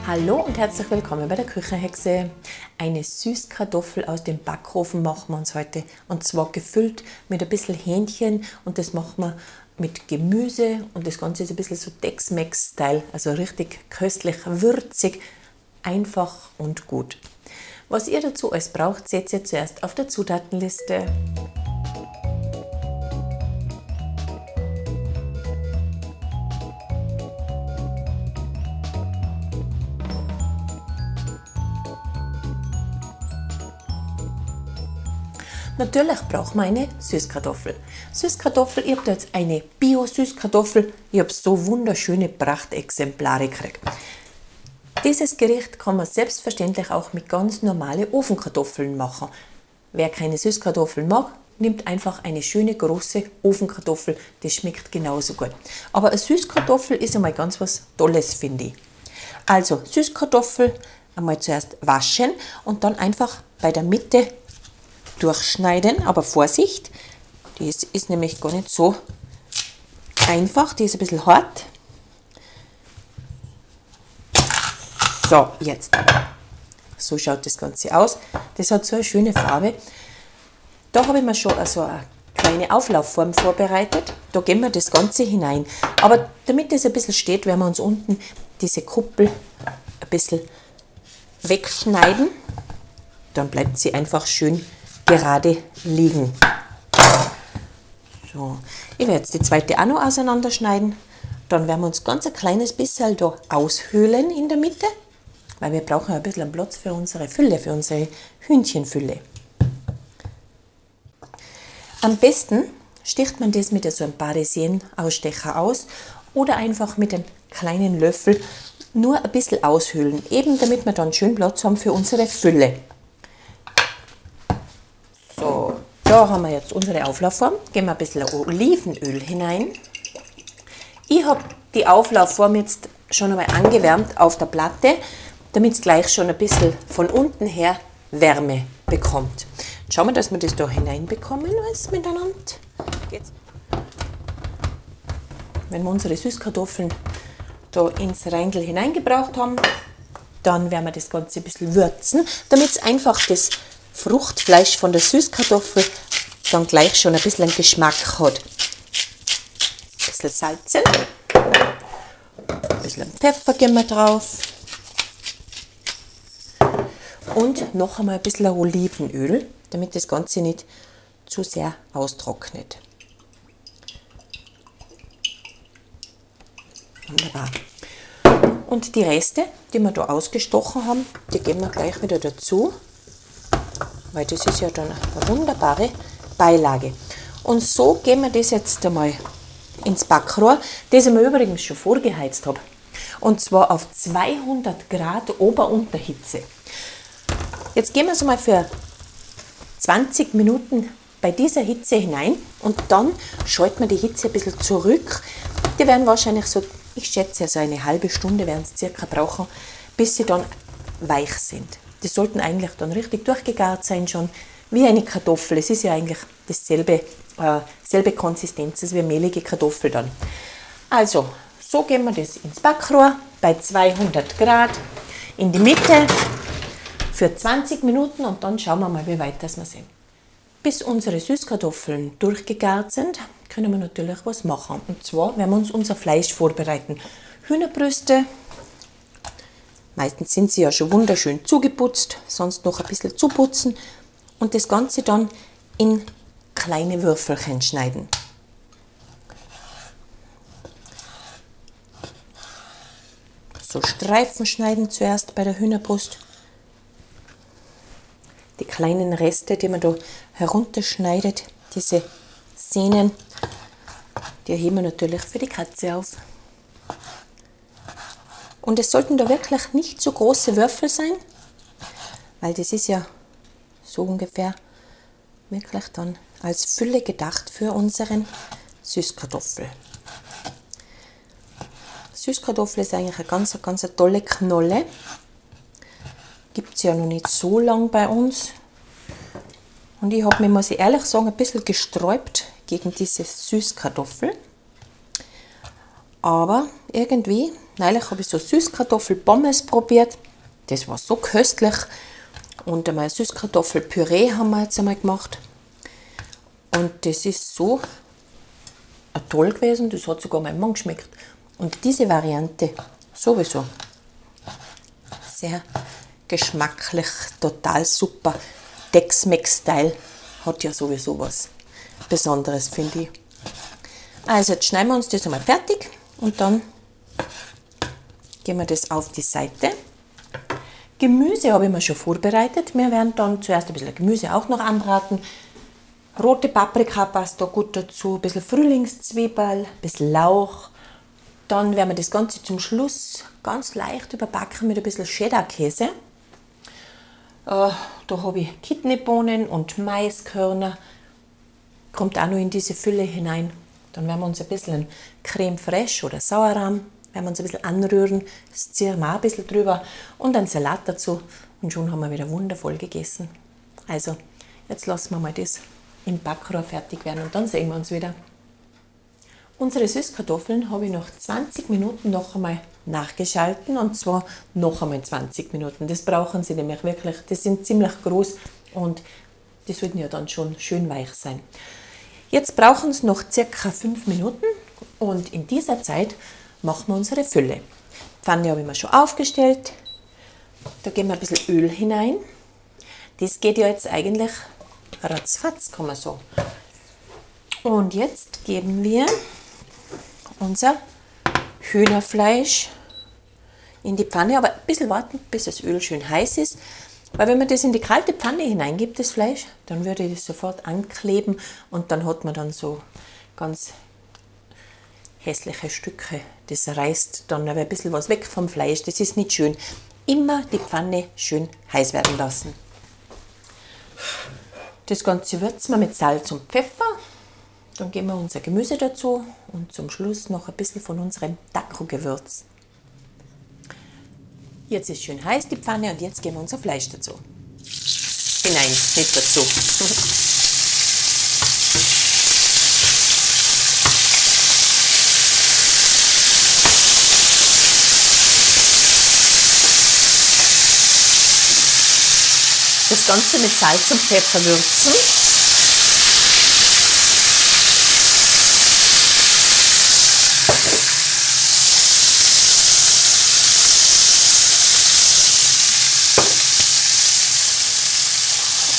Hallo und herzlich willkommen bei der Küchenhexe. Eine Süßkartoffel aus dem Backofen machen wir uns heute. Und zwar gefüllt mit ein bisschen Hähnchen, und das machen wir mit Gemüse, und das Ganze ist ein bisschen so Tex-Mex-Style, also richtig köstlich, würzig, einfach und gut. Was ihr dazu alles braucht, seht ihr zuerst auf der Zutatenliste. Natürlich braucht man eine Süßkartoffel. Süßkartoffel, ich habe da jetzt eine Bio-Süßkartoffel. Ich habe so wunderschöne Prachtexemplare gekriegt. Dieses Gericht kann man selbstverständlich auch mit ganz normalen Ofenkartoffeln machen. Wer keine Süßkartoffeln mag, nimmt einfach eine schöne große Ofenkartoffel. Das schmeckt genauso gut. Aber eine Süßkartoffel ist einmal ganz was Tolles, finde ich. Also Süßkartoffel einmal zuerst waschen und dann einfach bei der Mitte durchschneiden, aber Vorsicht, die ist nämlich gar nicht so einfach, die ist ein bisschen hart. So, jetzt. So schaut das Ganze aus. Das hat so eine schöne Farbe. Da habe ich mir schon also eine kleine Auflaufform vorbereitet. Da geben wir das Ganze hinein. Aber damit das ein bisschen steht, werden wir uns unten diese Kuppel ein bisschen wegschneiden. Dann bleibt sie einfach schön gerade liegen. So, ich werde jetzt die zweite auch noch auseinanderschneiden. Dann werden wir uns ganz ein kleines bisschen da aushöhlen in der Mitte, weil wir brauchen ein bisschen Platz für unsere Fülle, für unsere Hühnchenfülle. Am besten sticht man das mit so einem Parisien-Ausstecher aus oder einfach mit einem kleinen Löffel nur ein bisschen aushöhlen, eben damit wir dann schön Platz haben für unsere Fülle. So, da haben wir jetzt unsere Auflaufform. Geben wir ein bisschen Olivenöl hinein. Ich habe die Auflaufform jetzt schon einmal angewärmt auf der Platte, damit es gleich schon ein bisschen von unten her Wärme bekommt. Jetzt schauen wir, dass wir das da hineinbekommen, alles miteinander. Geht's? Wenn wir unsere Süßkartoffeln da ins Reindl hineingebracht haben, dann werden wir das Ganze ein bisschen würzen, damit es einfach das Fruchtfleisch von der Süßkartoffel dann gleich schon ein bisschen Geschmack hat. Ein bisschen Salz, ein bisschen Pfeffer geben wir drauf und noch einmal ein bisschen Olivenöl, damit das Ganze nicht zu sehr austrocknet. Wunderbar. Und die Reste, die wir da ausgestochen haben, die geben wir gleich wieder dazu. Weil das ist ja dann eine wunderbare Beilage. Und so geben wir das jetzt einmal ins Backrohr, das ich mir übrigens schon vorgeheizt habe. Und zwar auf 200 Grad Ober-Unterhitze. Jetzt gehen wir es mal für 20 Minuten bei dieser Hitze hinein und dann schalten wir die Hitze ein bisschen zurück. Die werden wahrscheinlich so, ich schätze ja so eine halbe Stunde werden sie circa brauchen, bis sie dann weich sind. Die sollten eigentlich dann richtig durchgegart sein, schon wie eine Kartoffel. Es ist ja eigentlich dasselbe, selbe Konsistenz als wie eine mehlige Kartoffel dann. Also, so geben wir das ins Backrohr bei 200 Grad in die Mitte für 20 Minuten und dann schauen wir mal, wie weit das wir sind. Bis unsere Süßkartoffeln durchgegart sind, können wir natürlich was machen. Und zwar werden wir uns unser Fleisch vorbereiten. Hühnerbrüste. Meistens sind sie ja schon wunderschön zugeputzt, sonst noch ein bisschen zuputzen und das Ganze dann in kleine Würfelchen schneiden. So Streifen schneiden zuerst bei der Hühnerbrust. Die kleinen Reste, die man da herunterschneidet, diese Sehnen, die heben wir natürlich für die Katze auf. Und es sollten da wirklich nicht so große Würfel sein, weil das ist ja so ungefähr wirklich dann als Fülle gedacht für unseren Süßkartoffel. Süßkartoffel ist eigentlich eine ganz tolle Knolle. Gibt es ja noch nicht so lang bei uns. Und ich habe mich, muss ich ehrlich sagen, ein bisschen gesträubt gegen diese Süßkartoffel. Aber irgendwie neulich habe ich so Süßkartoffelpommes probiert. Das war so köstlich. Und einmal Süßkartoffelpüree haben wir jetzt einmal gemacht. Und das ist so toll gewesen, das hat sogar meinem Mann geschmeckt. Und diese Variante sowieso sehr geschmacklich, total super. Tex-Mex-Style hat ja sowieso was Besonderes, finde ich. Also jetzt schneiden wir uns das einmal fertig und dann geben wir das auf die Seite. Gemüse habe ich mir schon vorbereitet. Wir werden dann zuerst ein bisschen Gemüse auch noch anbraten. Rote Paprika passt da gut dazu, ein bisschen Frühlingszwiebel, ein bisschen Lauch. Dann werden wir das Ganze zum Schluss ganz leicht überbacken mit ein bisschen Cheddar-Käse. Da habe ich Kidneybohnen und Maiskörner. Kommt auch noch in diese Fülle hinein. Dann werden wir uns ein bisschen Creme fraiche oder Sauerrahm, werden wir uns ein bisschen anrühren. Das ziehen wir auch ein bisschen drüber. Und einen Salat dazu. Und schon haben wir wieder wundervoll gegessen. Also, jetzt lassen wir mal das im Backrohr fertig werden und dann sehen wir uns wieder. Unsere Süßkartoffeln habe ich nach 20 Minuten noch einmal nachgeschalten und zwar noch einmal 20 Minuten. Das brauchen sie nämlich wirklich, die sind ziemlich groß und die sollten ja dann schon schön weich sein. Jetzt brauchen es noch circa 5 Minuten und in dieser Zeit machen wir unsere Fülle. Die Pfanne habe ich mir schon aufgestellt, da geben wir ein bisschen Öl hinein. Das geht ja jetzt eigentlich ratzfatz, kann man sagen. Und jetzt geben wir unser Hühnerfleisch in die Pfanne, aber ein bisschen warten, bis das Öl schön heiß ist, weil wenn man das in die kalte Pfanne hineingibt, das Fleisch, dann würde das sofort ankleben und dann hat man dann so ganz hässliche Stücke. Das reißt dann aber ein bisschen was weg vom Fleisch, das ist nicht schön. Immer die Pfanne schön heiß werden lassen. Das Ganze würzen wir mit Salz und Pfeffer. Dann geben wir unser Gemüse dazu und zum Schluss noch ein bisschen von unserem Taco-Gewürz. Jetzt ist schön heiß die Pfanne und jetzt geben wir unser Fleisch dazu. Hinein, nicht dazu. Das Ganze mit Salz und Pfeffer würzen.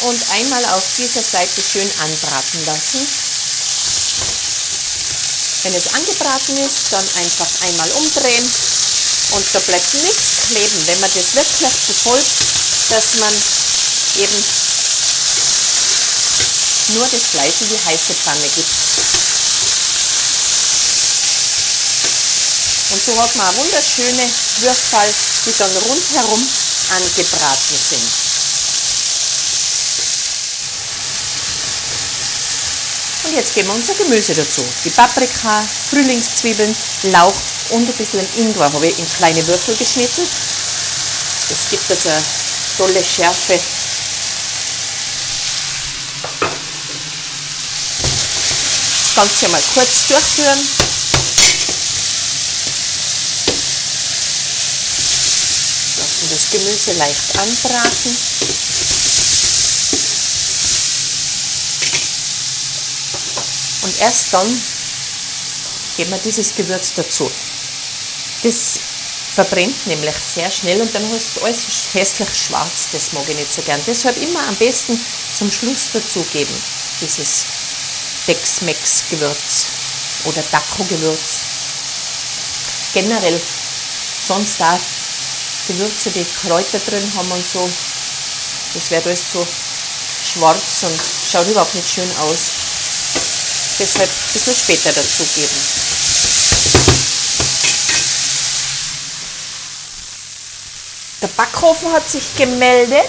Und einmal auf dieser Seite schön anbraten lassen. Wenn es angebraten ist, dann einfach einmal umdrehen und da bleibt nichts kleben. Wenn man das wirklich befolgt, dass man eben nur das Fleisch in die heiße Pfanne gibt. Und so hat man eine wunderschöne Würfel, die dann rundherum angebraten sind. Und jetzt geben wir unser Gemüse dazu. Die Paprika, Frühlingszwiebeln, Lauch und ein bisschen Ingwer habe ich in kleine Würfel geschnitten. Das gibt also eine tolle Schärfe. Das Ganze einmal kurz durchrühren. Lassen das Gemüse leicht anbraten. Und erst dann geben wir dieses Gewürz dazu. Das verbrennt nämlich sehr schnell und dann hast du alles hässlich schwarz, das mag ich nicht so gern. Deshalb immer am besten zum Schluss dazugeben, dieses Tex-Mex-Gewürz oder Taco-Gewürz. Generell sonst auch Gewürze, die Kräuter drin haben und so, das wird alles so schwarz und schaut überhaupt nicht schön aus. Deshalb ein bisschen später dazugeben. Der Backofen hat sich gemeldet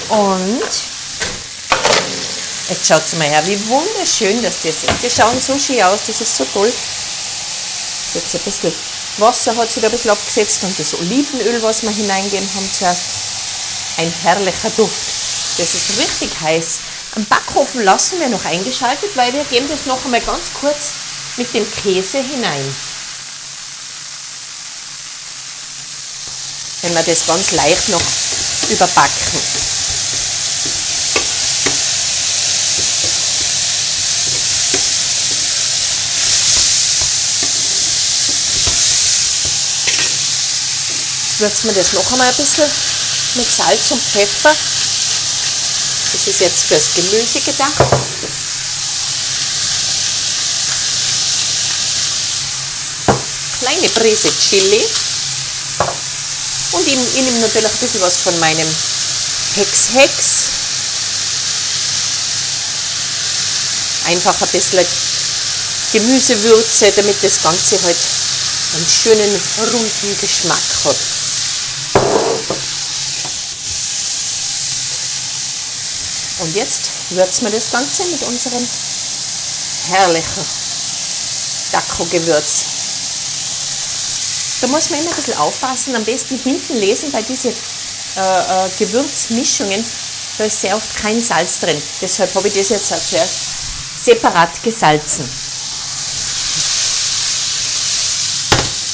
und jetzt schaut mal her, wie wunderschön das ist. Die schauen so schön aus, das ist so toll. Jetzt ein bisschen Wasser hat sich da ein bisschen abgesetzt und das Olivenöl, was wir hineingeben haben zuerst. Ein herrlicher Duft. Das ist richtig heiß. Am Backofen lassen wir noch eingeschaltet, weil wir geben das noch einmal ganz kurz mit dem Käse hinein. wenn wir das ganz leicht noch überbacken. Jetzt würzen wir das noch einmal ein bisschen mit Salz und Pfeffer. Das ist jetzt fürs Gemüse gedacht. Kleine Prise Chili. Und ich nehme natürlich ein bisschen was von meinem Hex. Einfach ein bisschen Gemüsewürze, damit das Ganze halt einen schönen runden Geschmack hat. Und jetzt würzen wir das Ganze mit unserem herrlichen Dacro-Gewürz. Da muss man immer ein bisschen aufpassen, am besten hinten lesen, weil diese Gewürzmischungen, da ist sehr oft kein Salz drin. Deshalb habe ich das jetzt auch zuerst separat gesalzen.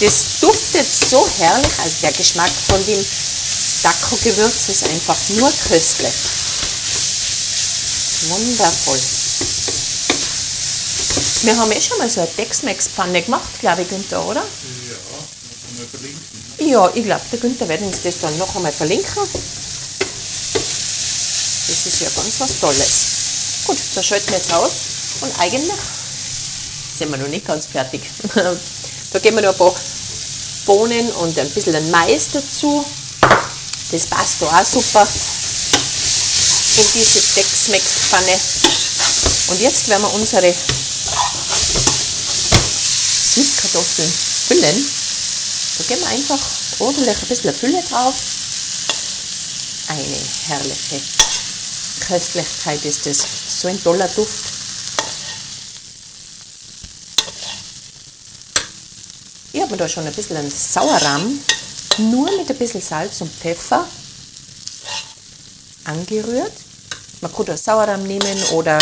Das duftet so herrlich, also der Geschmack von dem Dacro-Gewürz ist einfach nur köstlich. Wundervoll. Wir haben schon mal so eine Tex-Mex-Pfanne gemacht, glaube ich, Günther, oder? Ja, mal verlinken. Ja, ich glaube, der Günther wird uns das dann noch einmal verlinken. Das ist ja ganz was Tolles. Gut, da schalten wir jetzt aus und eigentlich sind wir noch nicht ganz fertig. Da geben wir noch ein paar Bohnen und ein bisschen Mais dazu. Das passt da auch super in diese Tex-Mex-Pfanne. Und jetzt werden wir unsere Süßkartoffeln füllen. Da geben wir einfach ordentlich ein bisschen Fülle drauf. Eine herrliche Köstlichkeit ist das. So ein toller Duft. Ich habe mir da schon ein bisschen einen Sauerrahm nur mit ein bisschen Salz und Pfeffer angerührt. Man kann da Sauerrahm nehmen oder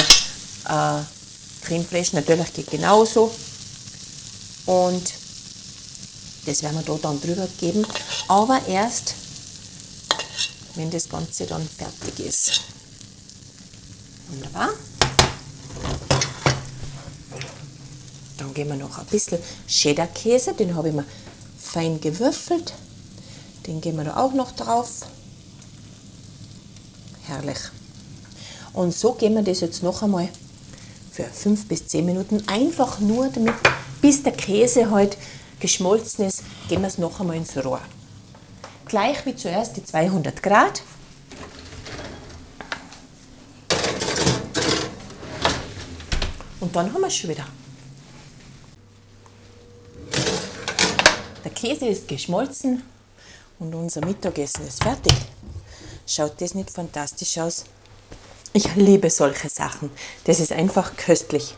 Creme fraiche, natürlich geht genauso. Und das werden wir da dann drüber geben, aber erst, wenn das Ganze dann fertig ist. Wunderbar. Dann geben wir noch ein bisschen Cheddar-Käse, den habe ich mir fein gewürfelt. Den geben wir da auch noch drauf. Herrlich. Und so geben wir das jetzt noch einmal für 5 bis 10 Minuten, einfach nur damit, bis der Käse halt geschmolzen ist, geben wir es noch einmal ins Rohr. Gleich wie zuerst die 200 Grad. Und dann haben wir es schon wieder. Der Käse ist geschmolzen und unser Mittagessen ist fertig. Schaut das nicht fantastisch aus? Ich liebe solche Sachen. Das ist einfach köstlich.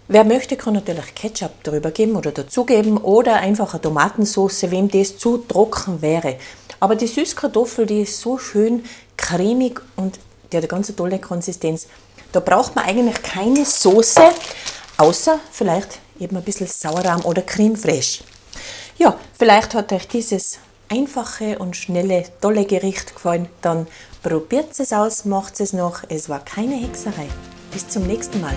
Wer möchte, kann natürlich Ketchup drüber geben oder dazugeben oder einfach eine Tomatensauce, wem das zu trocken wäre. Aber die Süßkartoffel, die ist so schön cremig und die hat eine ganz tolle Konsistenz. Da braucht man eigentlich keine Soße, außer vielleicht eben ein bisschen Sauerrahm oder Creme fraiche. Ja, vielleicht hat euch dieses einfache und schnelle, tolle Gericht gefallen. Dann probiert es aus, macht es noch. Es war keine Hexerei. Bis zum nächsten Mal.